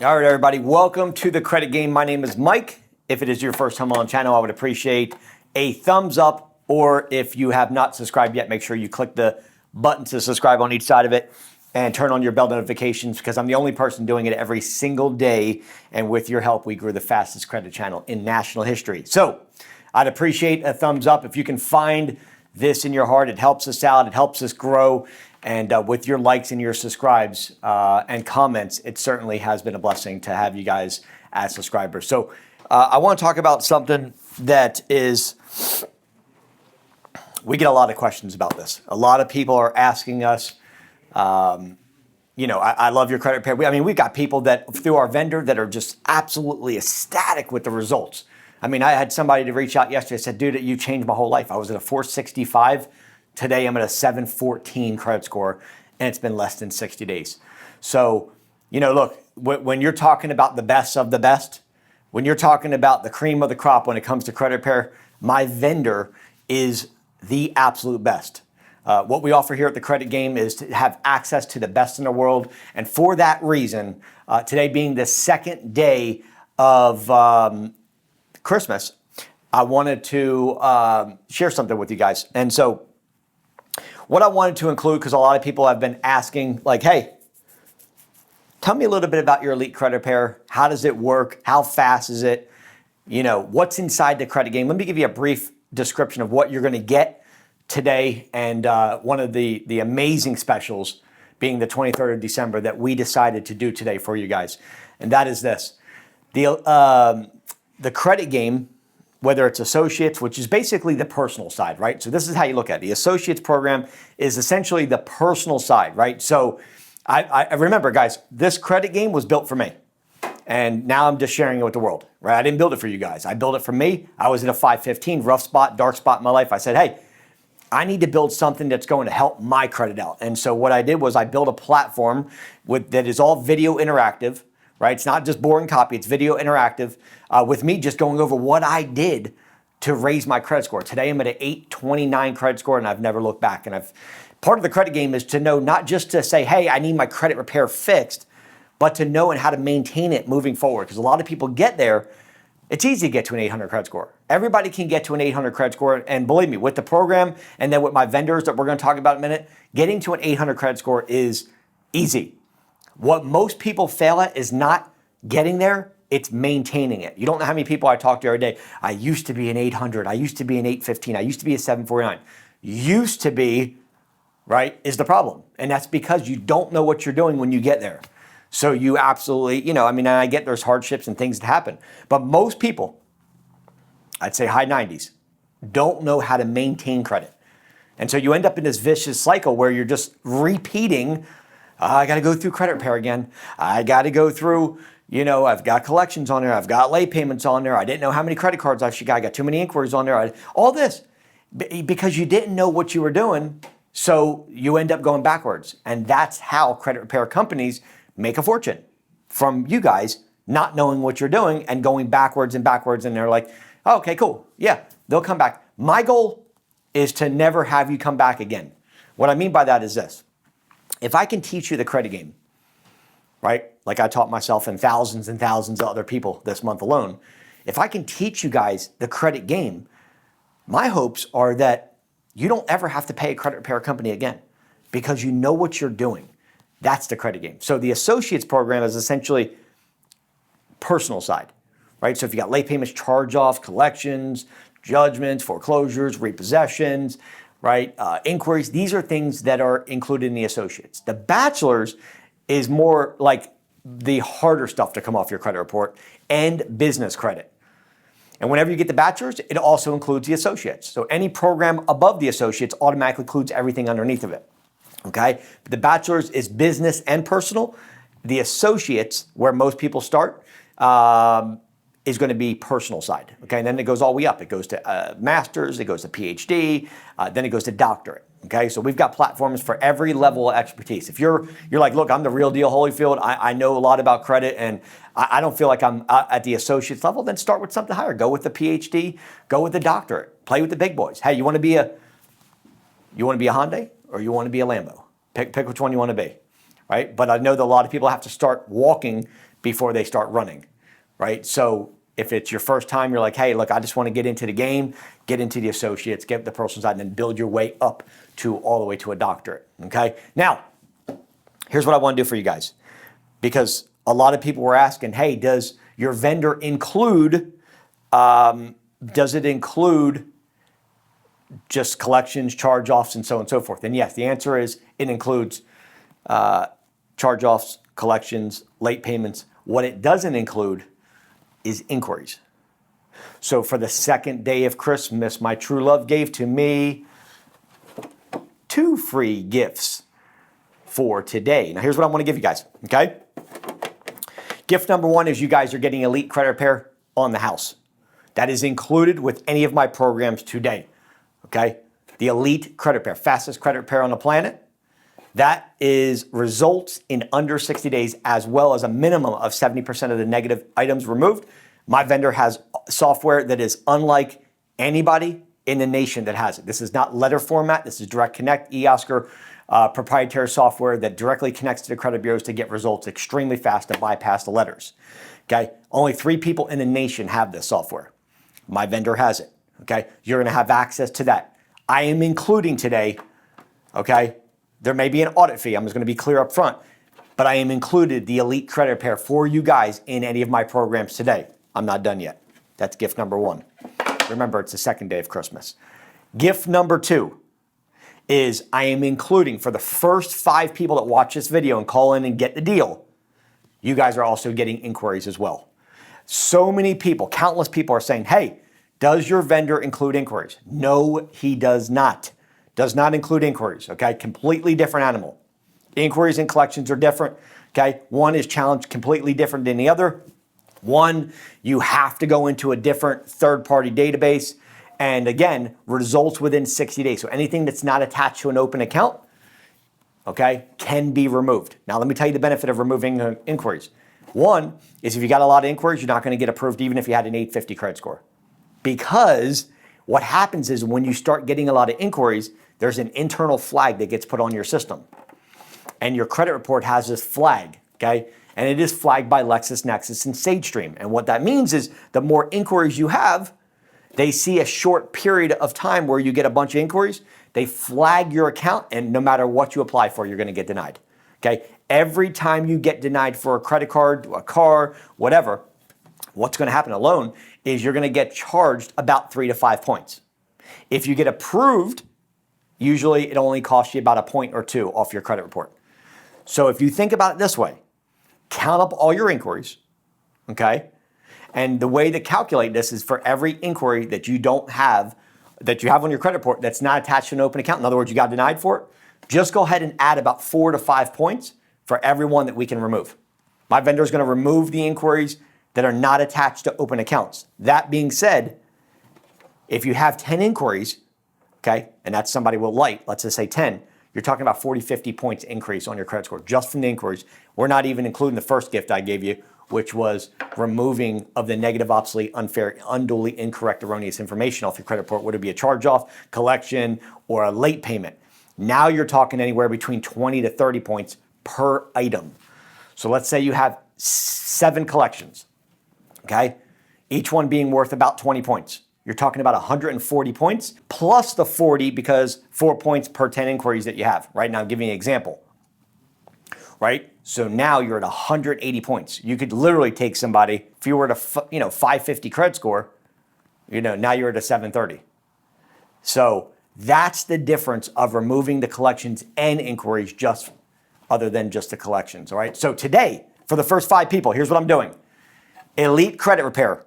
All right, everybody, welcome to the Credit Game. My name is Mike. If it is your first time on the channel, I would appreciate a thumbs up, or if you have not subscribed yet, make sure you click the button to subscribe on each side of it and turn on your bell notifications, because I'm the only person doing it every single day. And with your help, we grew the fastest credit channel in national history. So I'd appreciate a thumbs up. If you can find this in your heart, it helps us out. It helps us grow. And with your likes and your subscribes and comments, it certainly has been a blessing to have you guys as subscribers. So I want to talk about something that is, we get a lot of questions about this. A lot of people are asking us, I love your credit repair. I mean, we've got people that through our vendor that are just absolutely ecstatic with the results. I mean, I had somebody to reach out yesterday, said, dude, you changed my whole life. I was at a 465. Today, I'm at a 714 credit score, and it's been less than 60 days. So, look, when you're talking about the best of the best, when you're talking about the cream of the crop when it comes to credit repair, my vendor is the absolute best. What we offer here at the Credit Game is to have access to the best in the world. And for that reason, today being the second day of Christmas, I wanted to share something with you guys. And so, what I wanted to include, because a lot of people have been asking, like, hey, tell me a little bit about your Elite Credit Repair. How does it work? How fast is it? What's inside the Credit Game? Let me give you a brief description of what you're going to get today, and one of the amazing specials being the 23rd of December that we decided to do today for you guys. And that is this. The Credit Game, whether it's associates, which is basically the personal side, right? So this is how you look at it. The associates program is essentially the personal side, right? So I remember, guys, this Credit Game was built for me. And now I'm just sharing it with the world, right? I didn't build it for you guys. I built it for me. I was in a 515, rough spot, dark spot in my life. I said, hey, I need to build something that's going to help my credit out. And so what I did was I built a platform that is all video interactive, right? It's not just boring copy, it's video interactive, with me just going over what I did to raise my credit score. Today I'm at an 829 credit score, and I've never looked back. And part of the Credit Game is to know, not just to say, hey, I need my credit repair fixed, but to know and how to maintain it moving forward. Because a lot of people get there, it's easy to get to an 800 credit score. Everybody can get to an 800 credit score. And believe me, with the program and then with my vendors that we're going to talk about in a minute, getting to an 800 credit score is easy. What most people fail at is not getting there, it's maintaining it. You don't know how many people I talk to every day. I used to be an 800. I used to be an 815. I used to be a 749. Used to be, right, is the problem. And that's because you don't know what you're doing when you get there. So you absolutely, I get there's hardships and things that happen. But most people, I'd say high 90s, don't know how to maintain credit. And so you end up in this vicious cycle where you're just repeating, I got to go through credit repair again. I got to go through, I've got collections on there. I've got late payments on there. I didn't know how many credit cards I got too many inquiries on there. All this because you didn't know what you were doing. So you end up going backwards. And that's how credit repair companies make a fortune from you guys not knowing what you're doing and going backwards and backwards. And they're like, oh, okay, cool. Yeah, they'll come back. My goal is to never have you come back again. What I mean by that is this. If I can teach you the Credit Game, right? Like I taught myself and thousands of other people this month alone. If I can teach you guys the Credit Game, my hopes are that you don't ever have to pay a credit repair company again because you know what you're doing. That's the Credit Game. So the Associates program is essentially personal side, right? So if you got late payments, charge-offs, collections, judgments, foreclosures, repossessions, right? Inquiries, these are things that are included in the Associates. The Bachelors is more like the harder stuff to come off your credit report and business credit. And whenever you get the Bachelors, it also includes the Associates. So any program above the Associates automatically includes everything underneath of it. Okay? But the Bachelors is business and personal. The Associates, where most people start, is going to be personal side. Okay, and then it goes all the way up. It goes to master's, it goes to PhD, then it goes to doctorate. Okay, so we've got platforms for every level of expertise. If you're like, look, I'm the real deal Holyfield. I know a lot about credit, and I don't feel like I'm at the associate's level. Then start with something higher. Go with the PhD. Go with the doctorate. Play with the big boys. Hey, you want to be a Hyundai or you want to be a Lambo? Pick which one you want to be, right? But I know that a lot of people have to start walking before they start running, right? So if it's your first time, you're like, hey, look, I just want to get into the game, get into the associates, get the personal side, and then build your way up to all the way to a doctorate, okay? Now, here's what I want to do for you guys, because a lot of people were asking, hey, does your vendor include, does it include just collections, charge-offs, and so on and so forth? And yes, the answer is it includes charge-offs, collections, late payments. What it doesn't include is inquiries. So for the second day of Christmas, my true love gave to me 2 free gifts for today. Now here's what I want to give you guys, okay? Gift number 1 is you guys are getting Elite Credit Repair on the house. That is included with any of my programs today, okay? The Elite Credit Repair, fastest credit repair on the planet. That is results in under 60 days, as well as a minimum of 70% of the negative items removed. My vendor has software that is unlike anybody in the nation that has it. This is not letter format. This is Direct Connect, eOscar, proprietary software that directly connects to the credit bureaus to get results extremely fast to bypass the letters. Okay, only 3 people in the nation have this software. My vendor has it. Okay, you're going to have access to that. I am including today, okay, there may be an audit fee. I'm just going to be clear up front, but I am included the Elite Credit Repair for you guys in any of my programs today. I'm not done yet. That's gift number 1. Remember, it's the second day of Christmas. Gift number 2 is I am including for the first 5 people that watch this video and call in and get the deal, you guys are also getting inquiries as well. So many people, countless people are saying, hey, does your vendor include inquiries? No, he does not. Does not include inquiries, okay? Completely different animal. Inquiries and collections are different, okay? One is challenged completely different than the other. One, you have to go into a different third-party database. And again, results within 60 days. So anything that's not attached to an open account, okay, can be removed. Now, let me tell you the benefit of removing inquiries. One is if you got a lot of inquiries, you're not going to get approved even if you had an 850 credit score. Because what happens is when you start getting a lot of inquiries, there's an internal flag that gets put on your system. And your credit report has this flag, okay? And it is flagged by LexisNexis and SageStream. And what that means is the more inquiries you have, they see a short period of time where you get a bunch of inquiries, they flag your account, and no matter what you apply for, you're going to get denied. Okay? Every time you get denied for a credit card, a car, whatever, what's going to happen alone is you're going to get charged about 3 to 5 points. If you get approved, usually it only costs you about a point or 2 off your credit report. So if you think about it this way, count up all your inquiries, okay? And the way to calculate this is for every inquiry that you don't have, that you have on your credit report that's not attached to an open account, in other words, you got denied for it, just go ahead and add about 4 to 5 points for every one that we can remove. My vendor is going to remove the inquiries that are not attached to open accounts. That being said, if you have 10 inquiries, okay, and that's somebody with light, let's just say 10, you're talking about 40, 50 points increase on your credit score just from the inquiries. We're not even including the first gift I gave you, which was removing of the negative, obsolete, unfair, unduly incorrect, erroneous information off your credit report. Would it be a charge-off, collection, or a late payment? Now you're talking anywhere between 20 to 30 points per item. So let's say you have 7 collections, okay? Each one being worth about 20 points. You're talking about 140 points plus the 40 because 4 points per 10 inquiries that you have. Right now, I'm giving you an example, right? So now you're at 180 points. You could literally take somebody, if you were at a 550 credit score, now you're at a 730. So that's the difference of removing the collections and inquiries just other than just the collections, all right? So today, for the first 5 people, here's what I'm doing. Elite Credit Repair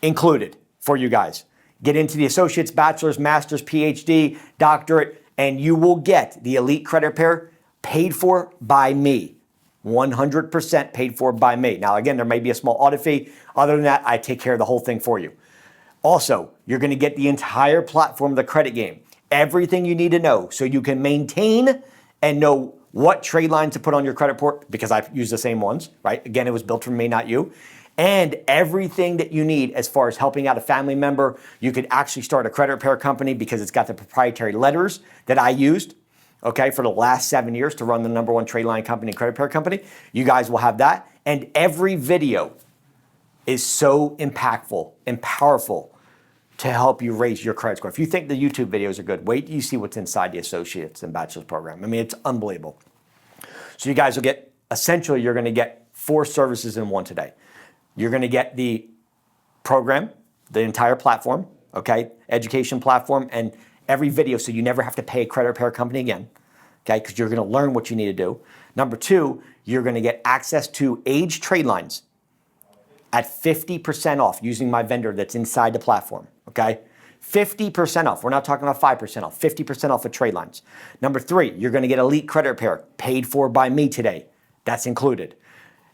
included for you guys. Get into the associate's, bachelor's, master's, PhD, doctorate, and you will get the Elite Credit Repair paid for by me. 100% paid for by me. Now, again, there may be a small audit fee. Other than that, I take care of the whole thing for you. Also, you're going to get the entire platform of the credit game. Everything you need to know so you can maintain and know what trade lines to put on your credit report, because I use the same ones, right? Again, it was built for me, not you. And everything that you need as far as helping out a family member. You could actually start a credit repair company because it's got the proprietary letters that I used. okay, for the last 7 years to run the #1 Tradeline company, credit repair company. You guys will have that. And every video is so impactful and powerful to help you raise your credit score. If you think the YouTube videos are good, wait till you see what's inside the associates and bachelor's program. I mean, it's unbelievable. So you guys will get, essentially, you're going to get 4 services in one today. You're going to get the program, the entire platform, okay, education platform, and every video, so you never have to pay a credit repair company again, okay, because you're going to learn what you need to do. Number 2, you're going to get access to age trade lines at 50% off using my vendor that's inside the platform, okay? 50% off. We're not talking about 5% off, 50% off of trade lines. Number 3, you're going to get elite credit repair paid for by me today. That's included.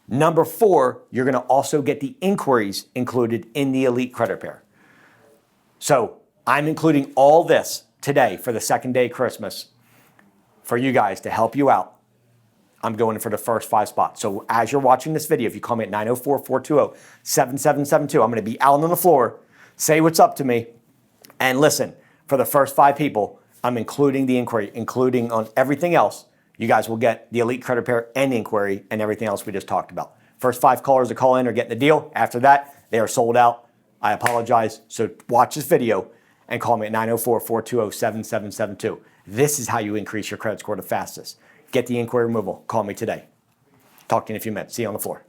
Number 4, you're going to also get the inquiries included in the elite credit repair. So I'm including all this today for the second day of Christmas for you guys to help you out. I'm going for the first 5 spots. So as you're watching this video, if you call me at 904-420-7772, I'm going to be out on the floor. Say what's up to me. And listen, for the first 5 people, I'm including the inquiry, including on everything else. You guys will get the elite credit repair and inquiry and everything else we just talked about. First 5 callers to call in are getting the deal. After that, they are sold out. I apologize. So watch this video and call me at 904-420-7772. This is how you increase your credit score the fastest. Get the inquiry removal. Call me today. Talk to you in a few minutes. See you on the floor.